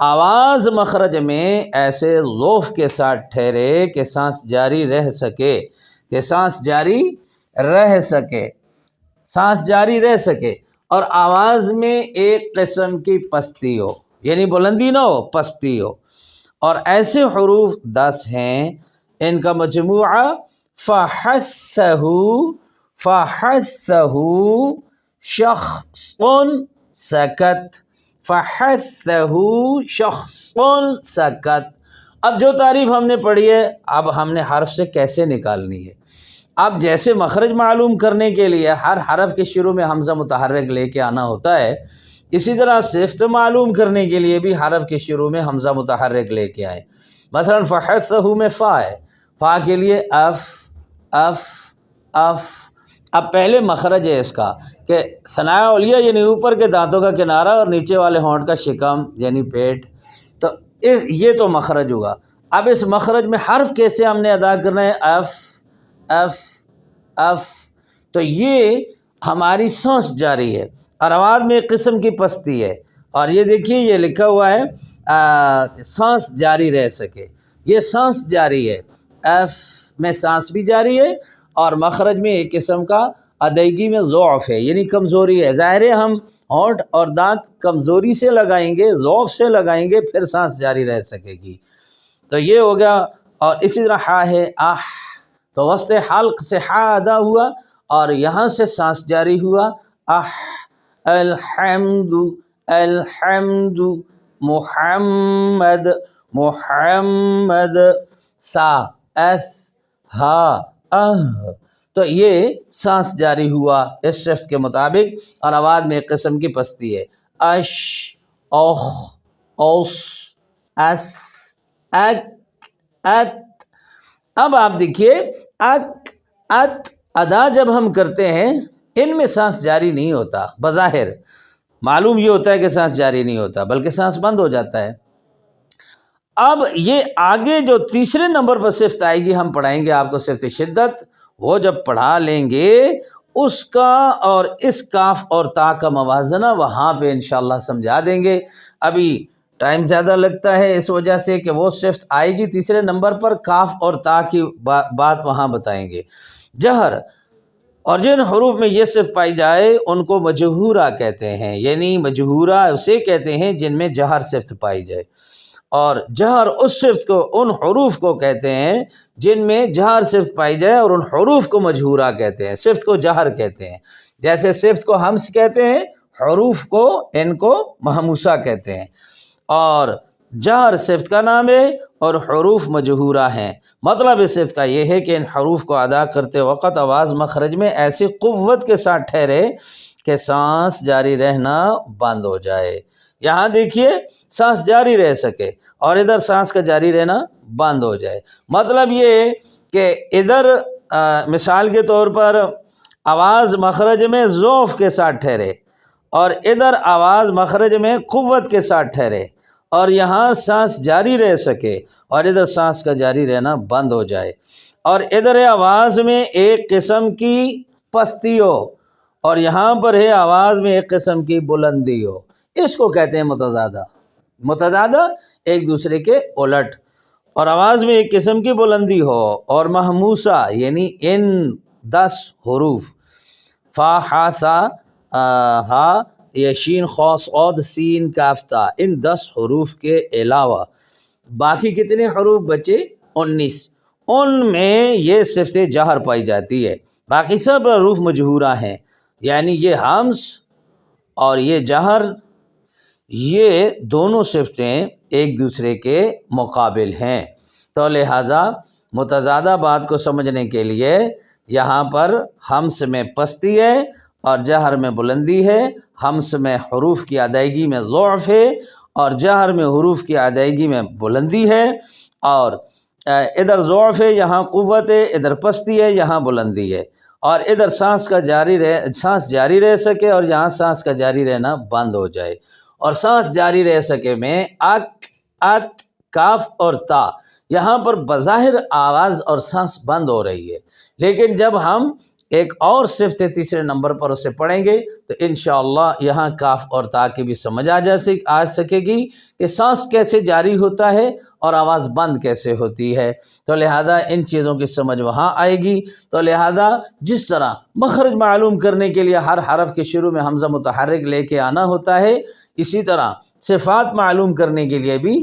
آواز مخرج میں ایسے ذوف کے ساتھ ٹھہرے کہ سانس جاری رہ سکے، کہ سانس جاری رہ سکے، سانس جاری رہ سکے، اور آواز میں ایک قسم کی پستی ہو، یعنی بلندی نہ ہو، پستی ہو۔ اور ایسے حروف 10 ہیں، ان کا مجموعہ فحثہ، فحثہ شخص سکت، فحثہ شخص سکت۔ اب جو تعریف ہم نے پڑھی ہے، اب ہم نے حرف سے کیسے نکالنی ہے۔ اب جیسے مخرج معلوم کرنے کے لیے ہر حرف کے شروع میں حمزہ متحرک لے کے آنا ہوتا ہے، اسی طرح صفت معلوم کرنے کے لیے بھی حرف کے شروع میں حمزہ متحرک لے کے آئیں۔ مثلا فحثہ میں فا ہے، فا کے لیے اف اف اف۔ اب پہلے مخرج ہے اس کا کہ ثنایا علیہ یعنی اوپر کے دانتوں کا کنارہ اور نیچے والے ہونٹ کا شکم یعنی پیٹ، تو یہ تو مخرج ہوگا۔ اب اس مخرج میں حرف کیسے ہم نے ادا کرنا ہے، اف اف اف، تو یہ ہماری سانس جاری ہے اور آواز میں ایک قسم کی پستی ہے، اور یہ دیکھیے یہ لکھا ہوا ہے سانس جاری رہ سکے، یہ سانس جاری ہے، ایف میں سانس بھی جاری ہے، اور مخرج میں ایک قسم کا ادائیگی میں ضعف ہے، یعنی کمزوری ہے۔ ظاہر ہے ہم ہونٹ اور دانت کمزوری سے لگائیں گے، ضعف سے لگائیں گے، پھر سانس جاری رہ سکے گی، تو یہ ہو گیا۔ اور اسی طرح ہا ہے آہ، تو وسط حلق سے ہا ادا ہوا اور یہاں سے سانس جاری ہوا، آہ الحمد الحمد محمد محمد، سا ایس ہا اہ، تو یہ سانس جاری ہوا اس شفت کے مطابق، اور آواز میں ایک قسم کی پستی ہے، اش اوخ اوس اس اک ات۔ اب آپ دیکھیے اک ات ادا جب ہم کرتے ہیں ان میں سانس جاری نہیں ہوتا، بظاہر معلوم یہ ہوتا ہے کہ سانس جاری نہیں ہوتا بلکہ سانس بند ہو جاتا ہے۔ اب یہ آگے جو تیسرے نمبر پر صفت آئے گی ہم پڑھائیں گے آپ کو، صفت شدت، وہ جب پڑھا لیں گے اس کا اور اس کاف اور تا کا موازنہ وہاں پہ انشاءاللہ سمجھا دیں گے۔ ابھی ٹائم زیادہ لگتا ہے اس وجہ سے کہ وہ صفت آئے گی تیسرے نمبر پر، کاف اور تا کی بات وہاں بتائیں گے۔ جہر، اور جن حروف میں یہ صفت پائی جائے ان کو مجہورہ کہتے ہیں، یعنی مجہورہ اسے کہتے ہیں جن میں جہر صفت پائی جائے، اور جہر اس صفت کو، ان حروف کو کہتے ہیں جن میں جہر صفت پائی جائے، اور ان حروف کو مجہورہ کہتے ہیں، صفت کو جہر کہتے ہیں۔ جیسے صفت کو ہمس کہتے ہیں، حروف کو ان کو محموسہ کہتے ہیں، اور جہر صفت کا نام ہے اور حروف مجہورہ ہیں۔ مطلب اس صفت کا یہ ہے کہ ان حروف کو ادا کرتے وقت آواز مخرج میں ایسی قوت کے ساتھ ٹھہرے کہ سانس جاری رہنا بند ہو جائے۔ یہاں دیکھیے سانس جاری رہ سکے اور ادھر سانس کا جاری رہنا بند ہو جائے۔ مطلب یہ کہ ادھر مثال کے طور پر آواز مخرج میں ضعف کے ساتھ ٹھہرے، اور ادھر آواز مخرج میں قوت کے ساتھ ٹھہرے، اور یہاں سانس جاری رہ سکے اور ادھر سانس کا جاری رہنا بند ہو جائے، اور ادھر آواز میں ایک قسم کی پستی ہو اور یہاں پر ہے آواز میں ایک قسم کی بلندی ہو، اس کو کہتے ہیں متضادہ۔ متضادہ ایک دوسرے کے الٹ، اور آواز میں ایک قسم کی بلندی ہو اور محموسہ، یعنی ان 10 حروف فا ہا سا ہا یا شین خا صاد سین کاف تا، ان 10 حروف کے علاوہ باقی کتنے حروف بچے؟ 19، ان میں یہ صفت جہر پائی جاتی ہے، باقی سب حروف مجہورہ ہیں، یعنی یہ ہمس اور یہ جہر، یہ دونوں صفتیں ایک دوسرے کے مقابل ہیں۔ تو لہٰذا متضادہ بات کو سمجھنے کے لیے یہاں پر ہمس میں پستی ہے اور جہر میں بلندی ہے، ہمس میں حروف کی ادائیگی میں ضعف ہے اور جہر میں حروف کی ادائیگی میں بلندی ہے، اور ادھر ضعف ہے یہاں قوت ہے، ادھر پستی ہے یہاں بلندی ہے، اور ادھر سانس جاری رہ سکے اور یہاں سانس کا جاری رہنا بند ہو جائے۔ اور سانس جاری رہ سکے میں اک ات کاف اور تا، یہاں پر بظاہر آواز اور سانس بند ہو رہی ہے، لیکن جب ہم ایک اور صفت ہے تیسرے نمبر پر، اسے پڑھیں گے تو انشاءاللہ یہاں کاف اور تا کی بھی سمجھ آ سکے گی کہ سانس کیسے جاری ہوتا ہے اور آواز بند کیسے ہوتی ہے، تو لہذا ان چیزوں کی سمجھ وہاں آئے گی۔ تو لہذا جس طرح مخرج معلوم کرنے کے لیے ہر حرف کے شروع میں حمزہ متحرک لے کے آنا ہوتا ہے، اسی طرح صفات معلوم کرنے کے لیے بھی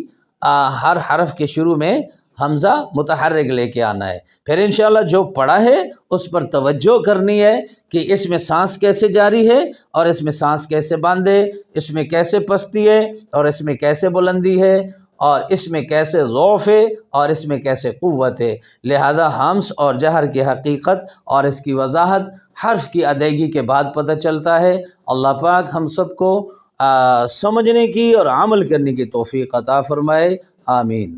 ہر حرف کے شروع میں حمزہ متحرک لے کے آنا ہے۔ پھر انشاءاللہ جو پڑھا ہے اس پر توجہ کرنی ہے کہ اس میں سانس کیسے جاری ہے اور اس میں سانس کیسے باندھے، اس میں کیسے پستی ہے اور اس میں کیسے بلندی ہے، اور اس میں کیسے ضعف ہے اور اس میں کیسے قوت ہے۔ لہذا ہمس اور جہر کی حقیقت اور اس کی وضاحت حرف کی ادائیگی کے بعد پتہ چلتا ہے۔ اللہ پاک ہم سب کو سمجھنے کی اور عمل کرنے کی توفیق عطا فرمائے، آمین۔